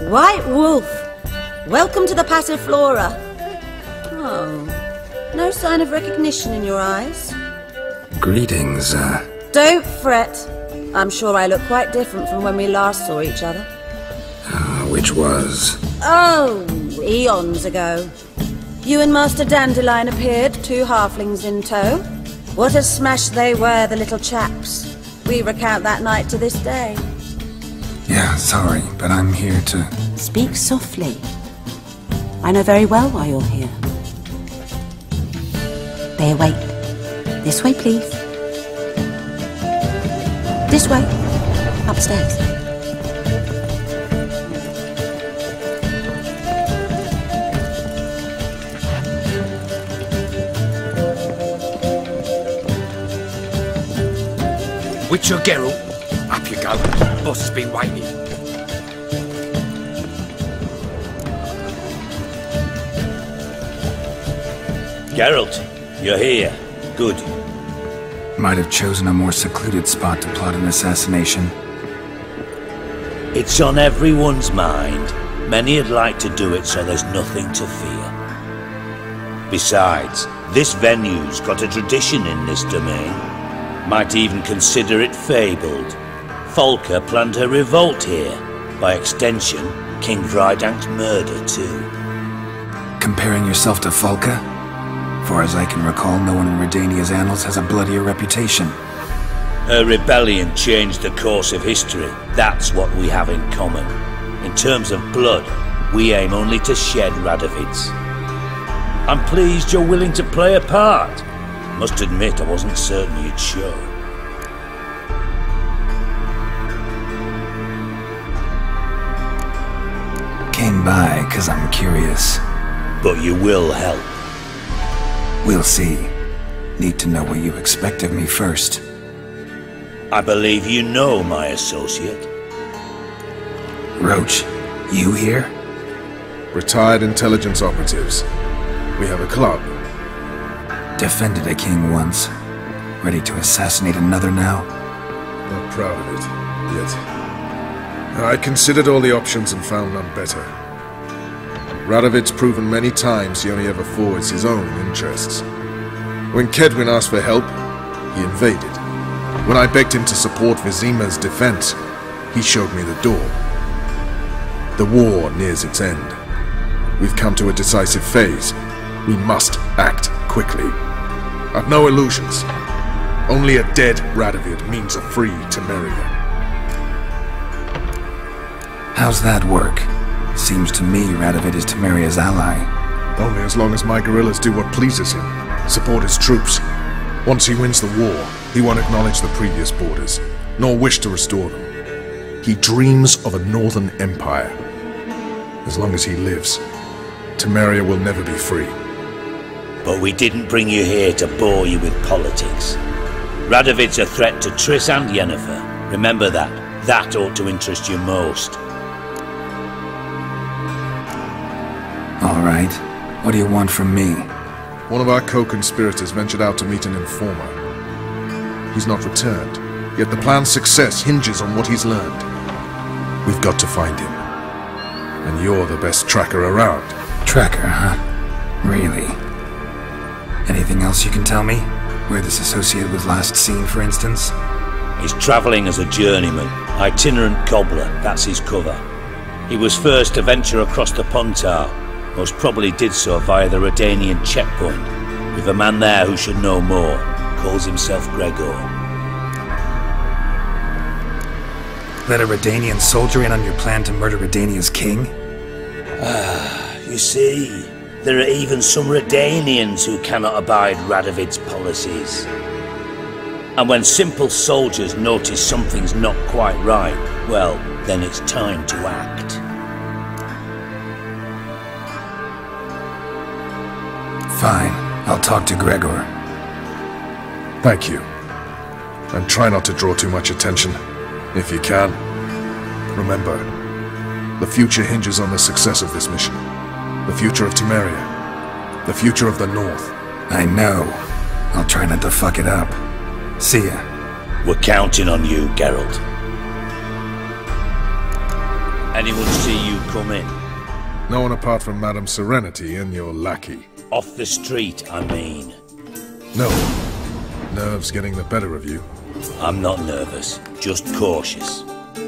White Wolf, welcome to the Passiflora. Oh, no sign of recognition in your eyes. Greetings, Don't fret. I'm sure I look quite different from when we last saw each other. Which was? Oh, eons ago. You and Master Dandelion appeared, 2 halflings in tow. What a smash they were, the little chaps. We recount that night to this day. Yeah, sorry, but I'm here to... Speak softly. I know very well why you're here. They await. This way, please. This way. Upstairs. Witcher Geralt, up you go. Boss has been waiting. Geralt, you're here. Good. Might have chosen a more secluded spot to plot an assassination. It's on everyone's mind. Many would like to do it so there's nothing to fear. Besides, this venue's got a tradition in this domain. Might even consider it fabled. Folka planned her revolt here. By extension, King Vrydank's murder too. Comparing yourself to Folka? Far as I can recall, no one in Redania's annals has a bloodier reputation. Her rebellion changed the course of history. That's what we have in common. In terms of blood, we aim only to shed Radovid's. I'm pleased you're willing to play a part. Must admit, I wasn't certain you'd show. Came by 'cause I'm curious. But you will help. We'll see. Need to know what you expect of me first. I believe you know my associate. Roach, you here? Retired intelligence operatives. We have a club. Defended a king once. Ready to assassinate another now? Not proud of it, yet. I considered all the options and found none better. Radovid's proven many times he only ever forwards his own interests. When Kedwin asked for help, he invaded. When I begged him to support Vizima's defense, he showed me the door. The war nears its end. We've come to a decisive phase. We must act quickly. I've no illusions. Only a dead Radovid means a free Temeria. How's that work? Seems to me Radovid is Temeria's ally. Only as long as my guerrillas do what pleases him. Support his troops. Once he wins the war, he won't acknowledge the previous borders, nor wish to restore them. He dreams of a northern empire. As long as he lives, Temeria will never be free. But we didn't bring you here to bore you with politics. Radovid's a threat to Triss and Yennefer. Remember that. That ought to interest you most. All right. What do you want from me? One of our co-conspirators ventured out to meet an informer. He's not returned, yet the plan's success hinges on what he's learned. We've got to find him. And you're the best tracker around. Tracker, huh? Really? Anything else you can tell me? Where this associate was last seen, for instance? He's travelling as a journeyman, itinerant cobbler, that's his cover. He was first to venture across the Pontar, most probably did so via the Redanian checkpoint, with a man there who should know more, calls himself Gregor. Let a Redanian soldier in on your plan to murder Redania's king? You see, there are even some Redanians who cannot abide Radovid's policies. And when simple soldiers notice something's not quite right, well, then it's time to act. Fine. I'll talk to Gregor. Thank you. And try not to draw too much attention, if you can. Remember, the future hinges on the success of this mission. The future of Temeria. The future of the North. I know. I'll try not to fuck it up. See ya. We're counting on you, Geralt. Anyone see you come in? No one apart from Madame Serenity and your lackey. Off the street, I mean. No. Nerves getting the better of you. I'm not nervous, just cautious.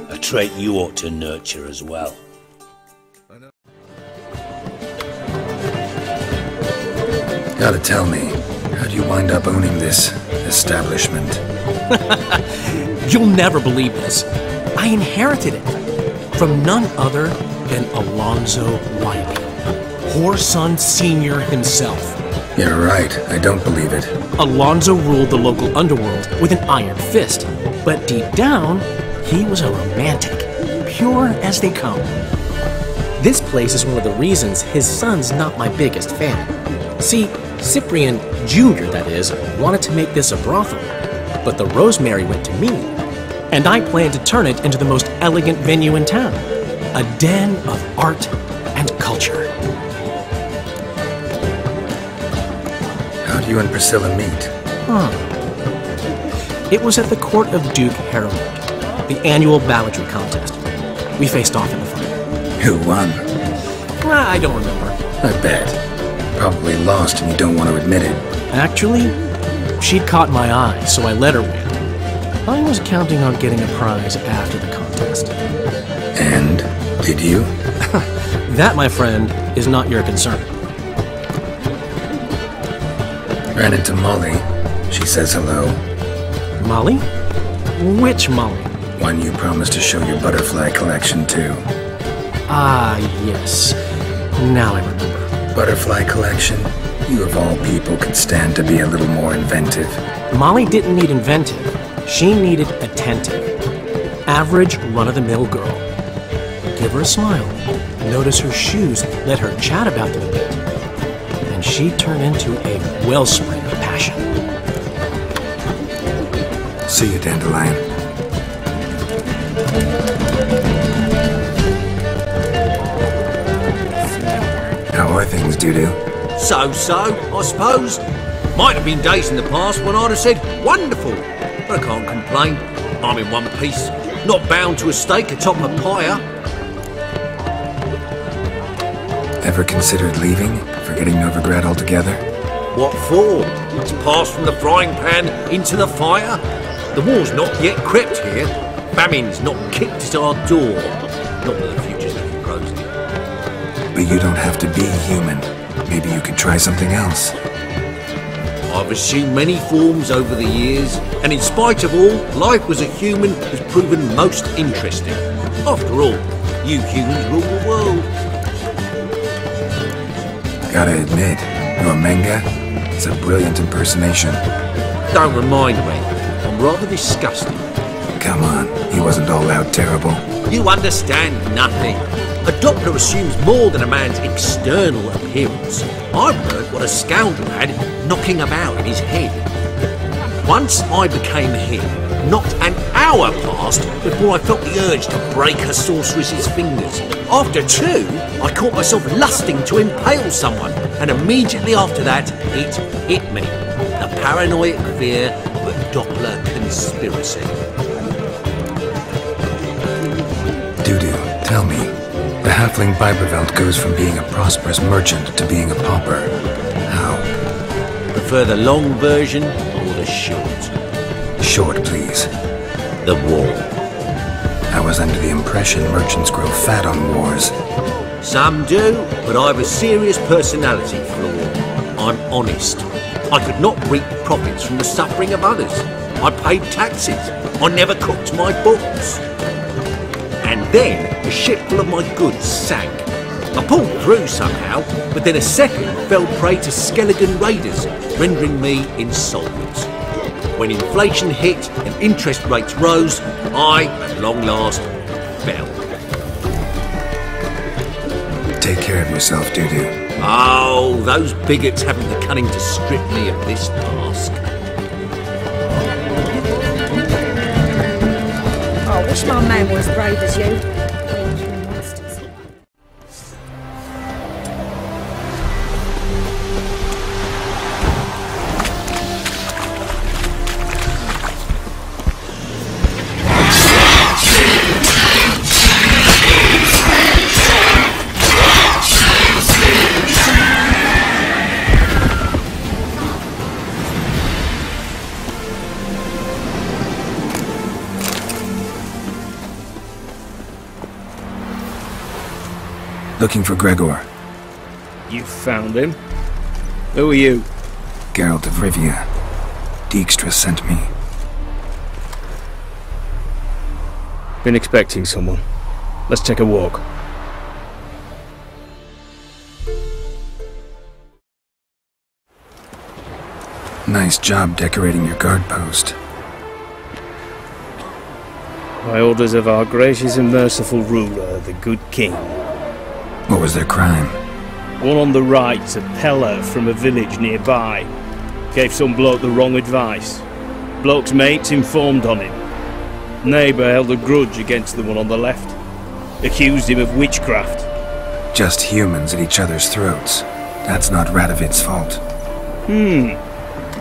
A trait you ought to nurture as well. Gotta tell me, how'd you wind up owning this establishment? You'll never believe this. I inherited it from none other than Alonzo Wiley, Whoreson Sr. himself. You're right, I don't believe it. Alonzo ruled the local underworld with an iron fist, but deep down, he was a romantic, pure as they come. This place is one of the reasons his son's not my biggest fan. See, Cyprian Jr., that is, wanted to make this a brothel, but the Rosemary went to me, and I planned to turn it into the most elegant venue in town, a den of art and culture. How'd you and Priscilla meet? It was at the court of Duke Harold, the annual balladry contest. We faced off in the final. Who won? I don't remember. I bet. Probably lost and you don't want to admit it. Actually, she'd caught my eye, so I let her win. I was counting on getting a prize after the contest. And? Did you? That, my friend, is not your concern. Ran into Molly. She says hello. Molly? Which Molly? One you promised to show your butterfly collection to. Ah, yes. Now I remember. Butterfly collection? You of all people could stand to be a little more inventive. Molly didn't need inventive. She needed attentive. Average, run-of-the-mill girl. Give her a smile. Notice her shoes. Let her chat about them a bit. And she'd turn into a wellspring of passion. See you, Dandelion. How are things, Doo-Doo? So-so, I suppose. Might have been days in the past when I'd have said, wonderful. But I can't complain. I'm in one piece. Not bound to a stake atop a pyre. Ever considered leaving? Forgetting Novigrad altogether? What for? It's passed from the frying pan into the fire. The war's not yet crept here. Famine's not kicked at our door. Not that the future's looking rosy. But you don't have to be human. Maybe you could try something else. I've assumed many forms over the years, and in spite of all, life as a human has proven most interesting. After all, you humans rule the world. Gotta admit, your manga is a brilliant impersonation. Don't remind me. I'm rather disgusted. Come on, he wasn't all out terrible. You understand nothing. A doctor assumes more than a man's external appearance. I've learned what a scoundrel had knocking about in his head. Once I became him, not an hour passed before I felt the urge to break a sorceress's fingers. After 2, I caught myself lusting to impale someone, and immediately after that, it hit me. The paranoid fear of a Doppler conspiracy. Doo-Doo, tell me. The halfling Biberveld goes from being a prosperous merchant to being a pauper. How? Prefer the long version or the short? Short, please. The war. I was under the impression merchants grow fat on wars. Some do, but I have a serious personality flaw. I'm honest. I could not reap profits from the suffering of others. I paid taxes. I never cooked my books. And then a ship full of my goods sank. I pulled through somehow, but then a second fell prey to skeleton raiders, rendering me insolvent. When inflation hit and interest rates rose, I, at long last, fell. Take care of yourself, Doo-Doo. Oh, those bigots haven't the cunning to strip me of this task. I wish my man was brave as you. Looking for Gregor. You found him? Who are you? Geralt of Rivia. Dijkstra sent me. Been expecting someone. Let's take a walk. Nice job decorating your guard post. By orders of our gracious and merciful ruler, the good king. What was their crime? One on the right, a peller from a village nearby. Gave some bloke the wrong advice. Bloke's mates informed on him. Neighbour held a grudge against the one on the left. Accused him of witchcraft. Just humans at each other's throats. That's not Radovid's fault.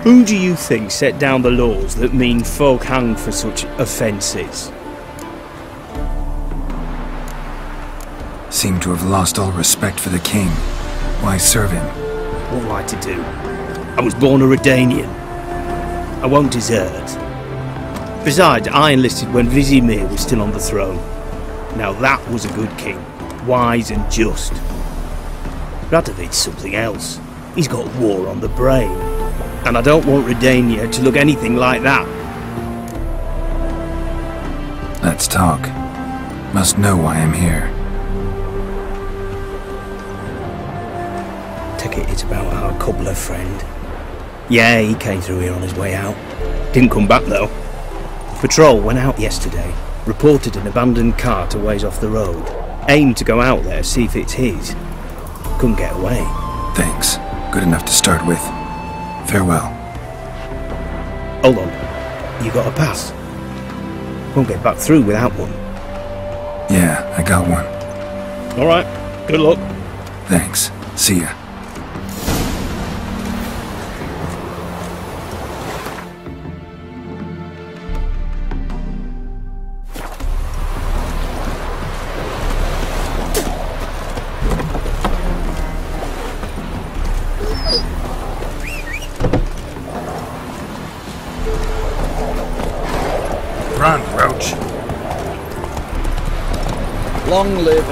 Who do you think set down the laws that mean folk hanged for such offences? Seem to have lost all respect for the king. Why serve him? What am I to do? I was born a Redanian. I won't desert. Besides, I enlisted when Vizimir was still on the throne. Now that was a good king, wise and just. Radovid's something else. He's got war on the brain. And I don't want Redania to look anything like that. Let's talk. Must know why I'm here. Take it it's about our cobbler friend. Yeah, he came through here on his way out. Didn't come back though. Patrol went out yesterday. Reported an abandoned cart a ways off the road. Aimed to go out there, see if it's his. Couldn't get away. Thanks. Good enough to start with. Farewell. Hold on. You got a pass? Won't get back through without one. Yeah, I got one. Alright. Good luck. Thanks. See ya. Run, Roach. Long live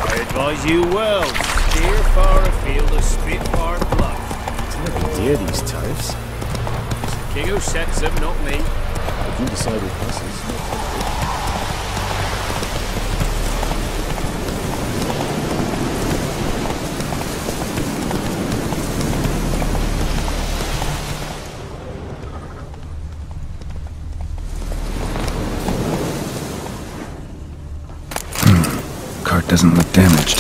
I advise you well. Steer far afield of Spitfire Bluff. It's never dear, these tariffs. It's the king who sets them, not me. If you decide it passes. Cart doesn't look damaged.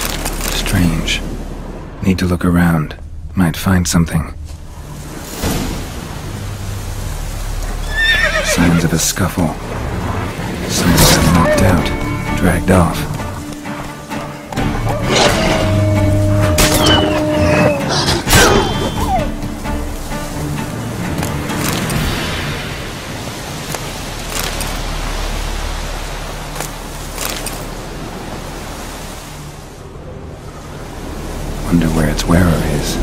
Strange. Need to look around. Might find something. Signs of a scuffle. Someone got knocked out. Dragged off. Wonder where its wearer is.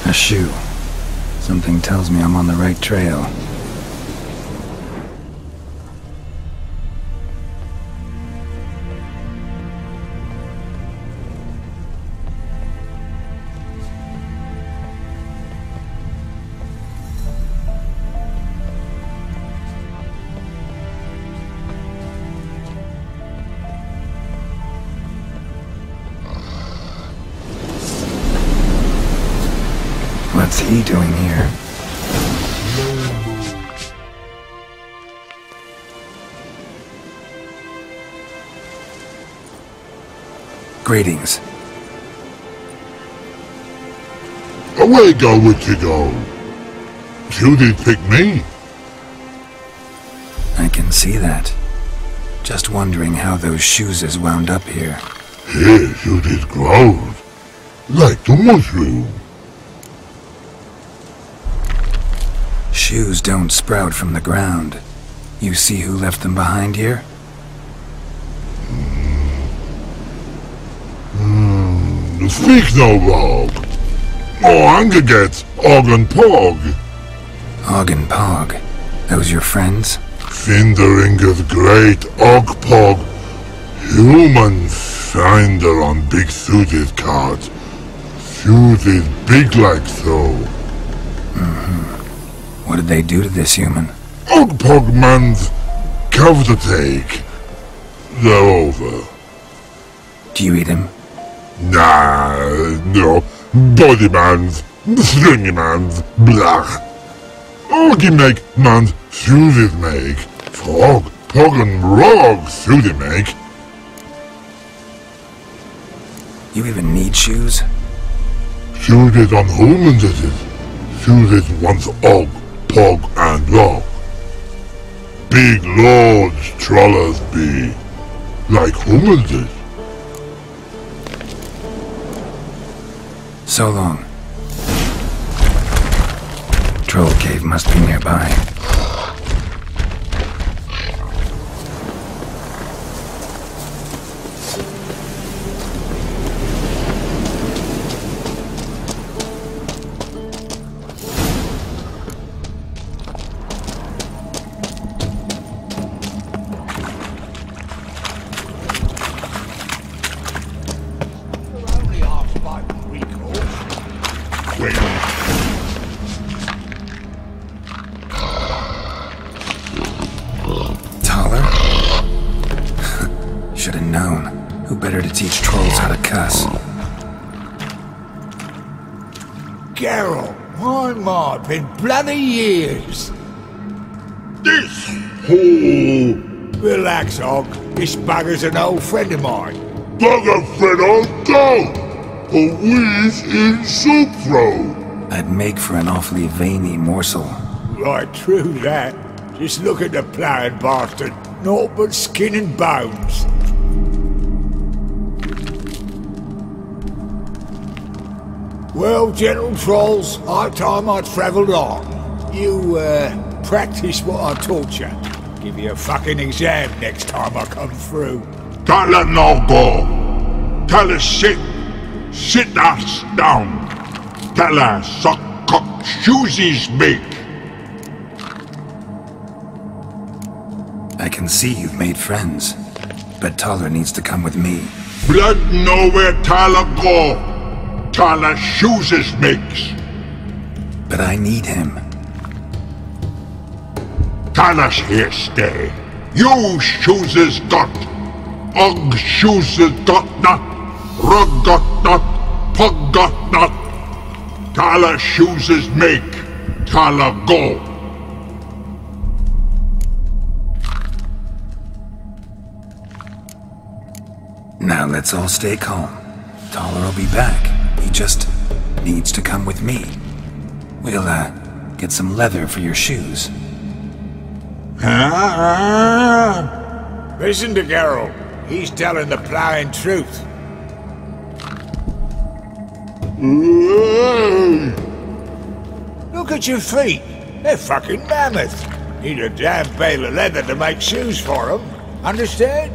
A shoe. Something tells me I'm on the right trail. What's he doing here? Greetings. Away go with you go. You did pick me. I can see that. Just wondering how those shoes is wound up here. Here you did grow. Like the mushroom. Shoes don't sprout from the ground. You see who left them behind here? speak no wrong. Oh, anger gets Og and Pog. Og and Pog. Those your friends? Finderinger's great Og Pog. Human finder on big suited cards. Suited big like so. What did they do to this human? Og Pog man's cover to take. They're over. Do you eat him? Nah, no. Body man's, stringy man's, blah. Oggy make man's suited make. Frog, Pog and Rog suited make. You even need shoes? Suited on humans it is. Suited once Og, Pog and Rog. Big lords trollers be. Like humans is. So long. Troll cave must be nearby. Taller? Should have known. Who better to teach trolls how to cuss? Geralt, my, been bloody years. This whole Relax, Og. This bugger's an old friend of mine. bugger friend on go. A wheeze in soup throw. I'd make for an awfully veiny morsel. Right, true that. Just look at the ploughing bastard. Naught but skin and bones. Well, gentle trolls, high time I travelled on. You, practice what I taught you. Give you a fucking exam next time I come through. Tell her no go. Tell her sit. Sit ass down. Tell her suck cock shoesies make. I can see you've made friends, but Taller needs to come with me. Blood nowhere Tyler go. Tyler shoesies makes. But I need him. Tyler's here stay. You shoesies got. Og shoesies got not. Rug got not. Pug got not. Tyler shoesies make. Tyler go. Now let's all stay calm. Taller will be back. He just needs to come with me. We'll, get some leather for your shoes. Listen to Geralt. He's telling the ploughing truth. Look at your feet. They're fucking mammoth. Need a damn bale of leather to make shoes for them. Understand?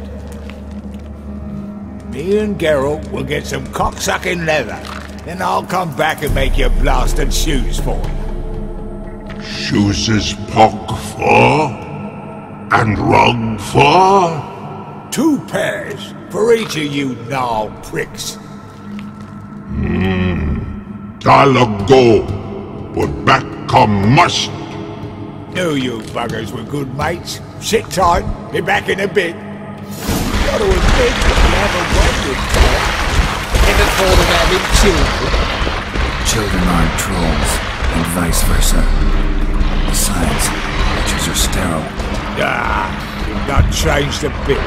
Me and Geralt will get some cocksucking leather. Then I'll come back and make your blasted shoes for you. Shoesies pock for? And rug for? 2 pairs for each of you gnarled pricks. Tyler go. But back come must. Knew you buggers were good mates. Sit tight. Be back in a bit. Got to admit that you have a wonderful talk. Ever thought of having children? Children aren't trolls, and vice versa. Besides, witches are sterile. You've not changed a bit.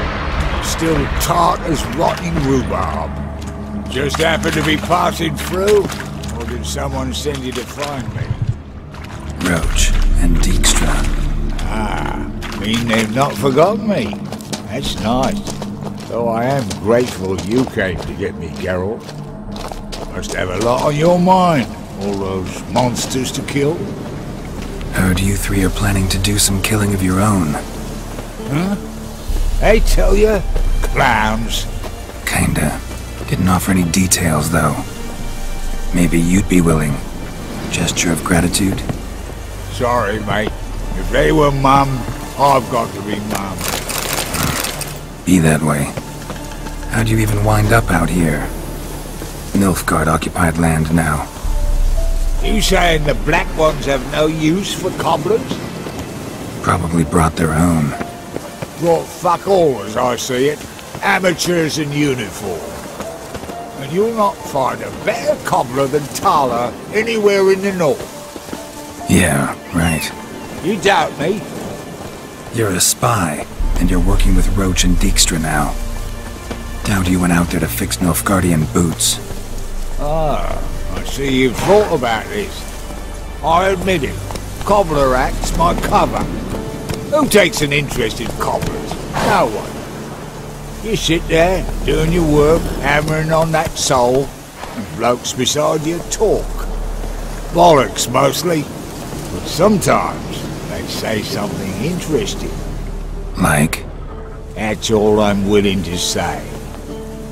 Still tart as rotting rhubarb. Just happened to be passing through? Or did someone send you to find me? Roach and Dijkstra. Mean they've not forgotten me. That's nice. Though I am grateful you came to get me, Geralt. Must have a lot on your mind, all those monsters to kill. Heard you 3 are planning to do some killing of your own. Huh? They tell you? Clowns. Kinda. Didn't offer any details, though. Maybe you'd be willing. Gesture of gratitude? Sorry, mate. If they were mum, I've got to be mum. Be that way. How'd you even wind up out here? Nilfgaard-occupied land now. You saying the black ones have no use for cobblers? Probably brought their own. Brought fuck all, as I see it. Amateurs in uniform. And you'll not find a better cobbler than Tala anywhere in the north. Yeah, right. You doubt me? You're a spy, and you're working with Roach and Dijkstra now. Doubt you went out there to fix Nilfgaardian boots. Ah, I see you've thought about this. I admit it. Cobbler act's my cover. Who takes an interest in cobblers? No one. You sit there, doing your work, hammering on that sole, and blokes beside you talk. Bollocks, mostly. But sometimes they say something interesting. Like? That's all I'm willing to say.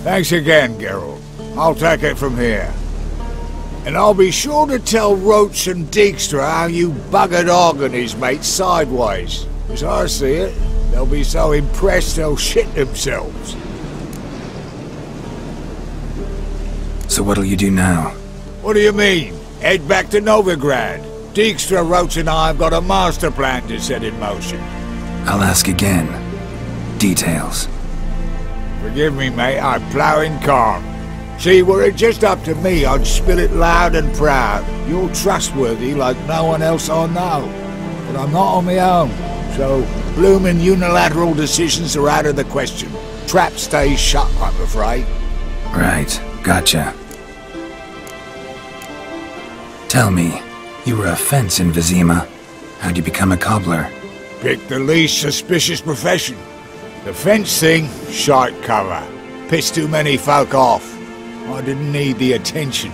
Thanks again, Geralt. I'll take it from here. And I'll be sure to tell Roach and Dijkstra how you buggered Og and his mates sideways. As I see it, they'll be so impressed they'll shit themselves. So what'll you do now? What do you mean? Head back to Novigrad. Dijkstra, Roach and I have got a master plan to set in motion. I'll ask again. Details. Forgive me, mate, I'm ploughing calm. See, were it just up to me, I'd spill it loud and proud. You're trustworthy like no one else I know. But I'm not on my own, so bloomin' unilateral decisions are out of the question. Trap stays shut, I'm afraid. Right, gotcha. Tell me, you were a fence in Vizima. How'd you become a cobbler? Pick the least suspicious profession. The fence thing, shite cover. Pissed too many folk off. I didn't need the attention.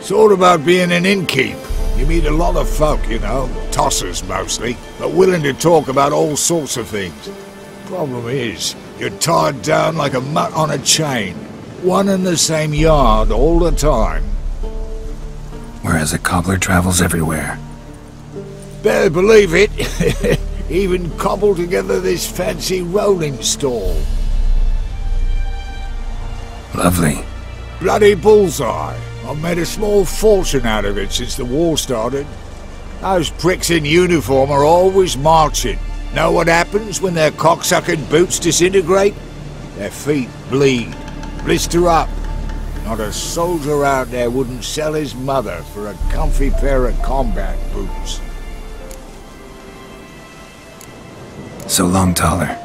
Sort about being an innkeep. You meet a lot of folk, you know, tossers mostly, but willing to talk about all sorts of things. Problem is, you're tied down like a mutt on a chain. One and the same yard all the time. Whereas a cobbler travels everywhere. Better believe it. Even cobbled together this fancy rolling stall. Lovely. Bloody bullseye. I've made a small fortune out of it since the war started. Those pricks in uniform are always marching. Know what happens when their cocksucking boots disintegrate? Their feet bleed, blister up. Not a soldier out there wouldn't sell his mother for a comfy pair of combat boots. So long, Taller,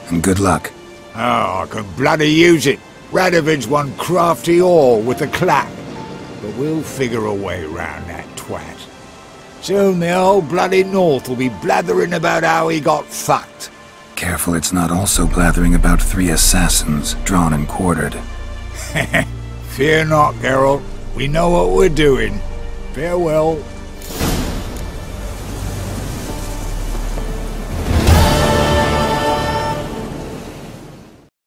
and good luck. Oh, I can bloody use it. Radovid's one crafty ore with a clap. But we'll figure a way round that twat. Soon the whole bloody North will be blathering about how he got fucked. Careful it's not also blathering about 3 assassins drawn and quartered. Fear not, Geralt. We know what we're doing. Farewell.